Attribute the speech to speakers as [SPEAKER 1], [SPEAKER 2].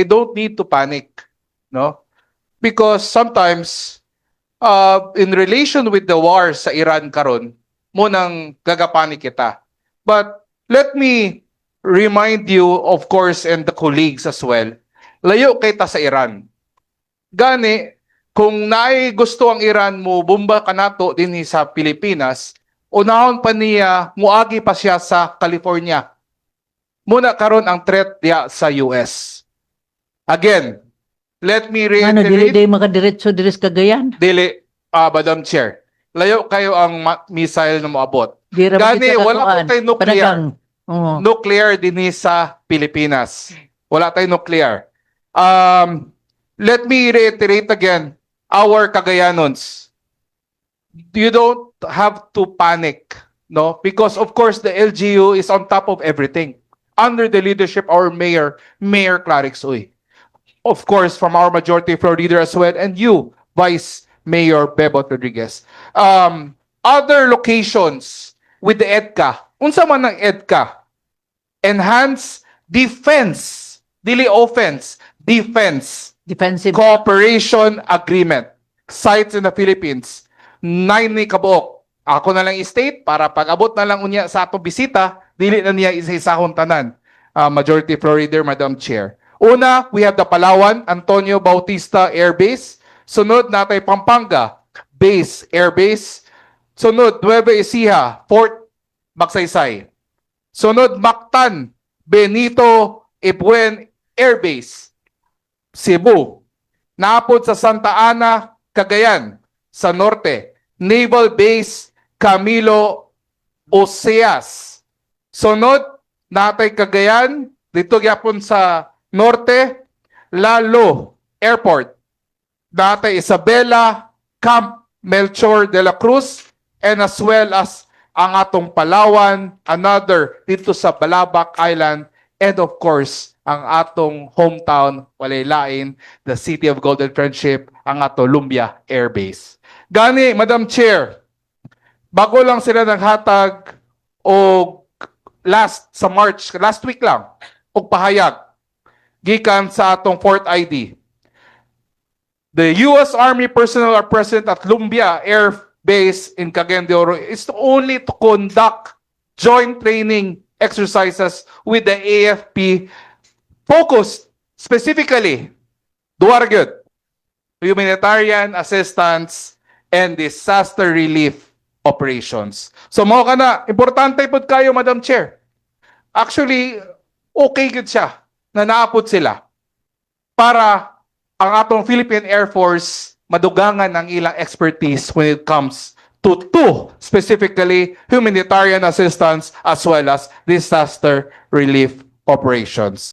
[SPEAKER 1] they don't need to panic, no? Because sometimes, in relation with the war sa Iran karon, munang gagapanik kita. But let me remind you, of course, and the colleagues as well, layo kita sa Iran. Gani, kung naay gusto ang Iran mo, bomba ka nato din sa Pilipinas, unahon pa niya, muagi pa siya sa California. Muna karon ang threat diya sa US. Again, let me
[SPEAKER 2] Ano, dili
[SPEAKER 1] reiterate,
[SPEAKER 2] day makadiretso diri sa Cagayan.
[SPEAKER 1] dili, Madam Chair, layo kayo ang missile na moabot.
[SPEAKER 2] Di ra
[SPEAKER 1] Gani,
[SPEAKER 2] makita
[SPEAKER 1] wala
[SPEAKER 2] katuan.
[SPEAKER 1] po tayo nuclear.
[SPEAKER 2] Panagang. Oo.
[SPEAKER 1] Nuclear din sa Pilipinas. Wala tayong nuclear. Let me reiterate again, our Cagayanons, you don't have to panic, no? Because of course the LGU is on top of everything under the leadership of our Mayor Clarix Uy. Of course, from our majority floor leader as well, and you, Vice Mayor Bebot Rodriguez. Other locations with the EDCA. Unsa man ang EDCA? Enhance defense, dili offense, defense
[SPEAKER 2] Defensive.
[SPEAKER 1] cooperation agreement. Sites in the Philippines. 9 ni kabuok. Ako na lang i-state para pag-abot na lang unya sa atong bisita, dili na niya isa-isahon tanan. Majority floor leader, Madam Chair. Una, we have the Palawan Antonio Bautista Air Base. Sunod natay Pampanga Base Air Base. Sunod Nueva Ecija Fort Magsaysay. Sunod Mactan Benito Ebuen Air Base. Cebu. Naapod sa Santa Ana, Cagayan. Sa norte, Naval Base Camilo Oseas. Sunod natay Cagayan dito gyapon sa norte, Lalo Airport. Natay Isabela Camp Melchor de la Cruz, and as well as ang atong Palawan, another dito sa Balabac Island, and of course ang atong hometown, walay lain, the City of Golden Friendship, ang atong Lumbia Air Base. Gani, Madam Chair, bago lang sila naghatag o last week lang, og pahayag gikan sa atong Fort ID. The U.S. Army personnel are present at Lumbia Air Base in Cagayan de Oro is only to conduct joint training exercises with the AFP focused specifically duwargyud humanitarian assistance and disaster relief operations. So mao kana importante pud kayo, Madam Chair. Actually, okay gud siya na naapod sila para ang atong Philippine Air Force madugangan ang ilang expertise when it comes to specifically humanitarian assistance as well as disaster relief operations.